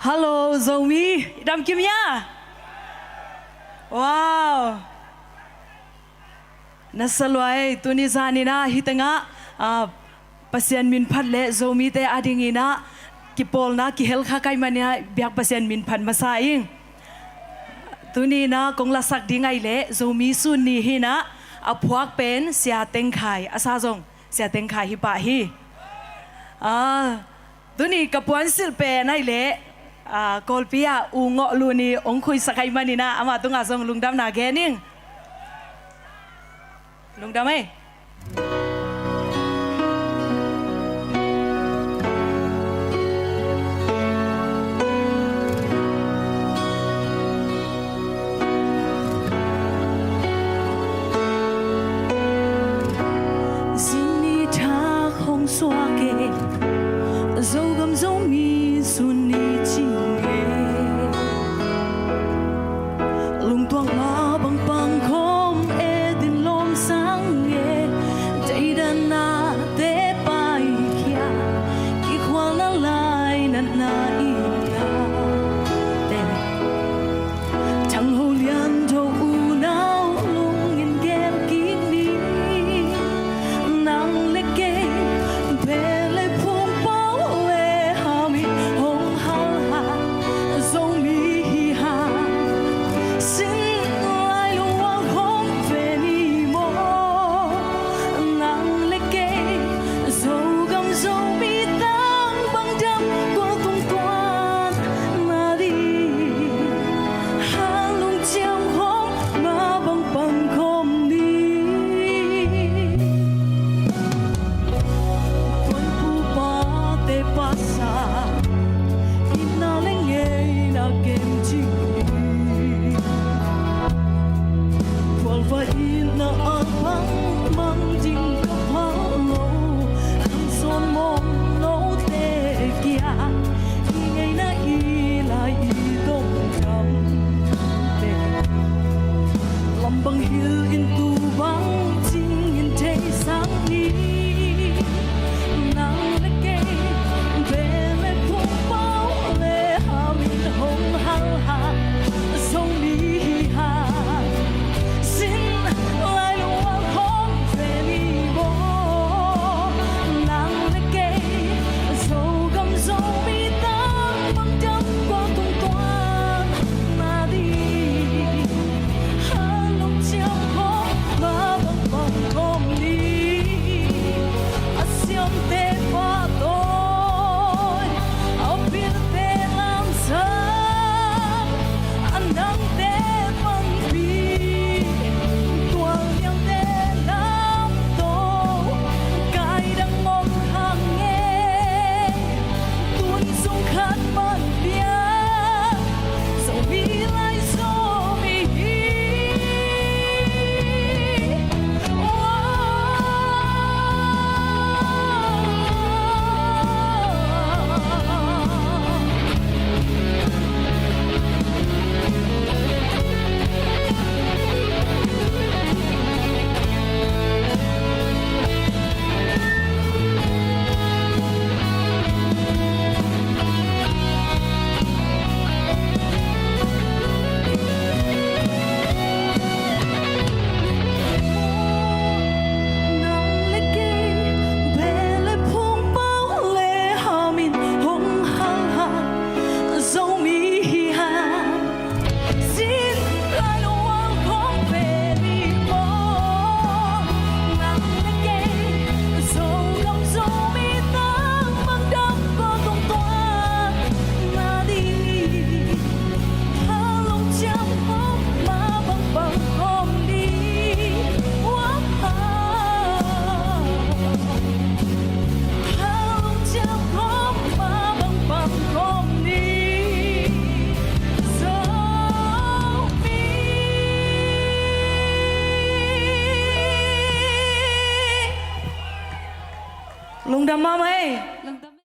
Halo Zomi, Dam Kimia. Wow. Nasalwai Tunizanina hitanga pasien min phat le Zomi te adingina kipolna ki hel kha kai mania biak pasien min phat masaing. Tunina kongla sak dingai le Zomi sunni hina aphuak pen sia teng khai asazong sia teng khai hi pa hi. Tuni kapuan silpe nai le kolpia ungo luni ongkhui sakai manina ama tunga song lungdam na gening lungdam ai sini tha không xóa kê dấu gầm dấu mi xuân ni chinh nghe lung tuang ma bang bang khom e din lom sang nghe chạy đàn na te pai kia ki khoang na lai na na ia te chẳng hồ lian cho u nao lung in gel ki ni nang le ke pe le phum bao le ha mi hong ha ha zo mi ha sin lai lu wang hong ve ni mo nang le ke zo gam zo mi tang bang dam qua tung toan na đi ha lung chiang hong ma bang bang khom đi tuan pu pa te pasa ina lenge na kem chi qual va ina an bang mang ding ka pa lo am son mong no te kia i ngai na i lai i dong kam te lam bang hil in tu bang ching in te sang ni nang le ke ve le phum bao le ha min hong ha ha song mi ha sin lai lu wang hong ve ni bo nang le ke zo gam zo mi tang bang dam qua tung toan na đi ha lung chiang ho ma bang bang khom ni a siam te pa tôi ao biết te làm sao anh đang te phân phi tuang yang te làm tổ cái đang mong hàng nghe tuôn sung khát man bia dẫu mi lai gió mi nang le ke ve le phum bao le ha min hong ha ha zo mi ha sin lai lu wang hong ve ni mo nang le ke zo gam zo mi tang bang dam ko tung toan na đi ha long chiang hong ma bang bang khom đi wa ha ha long chiang hong ma bang bang khom đi zo mi lung đam ma mày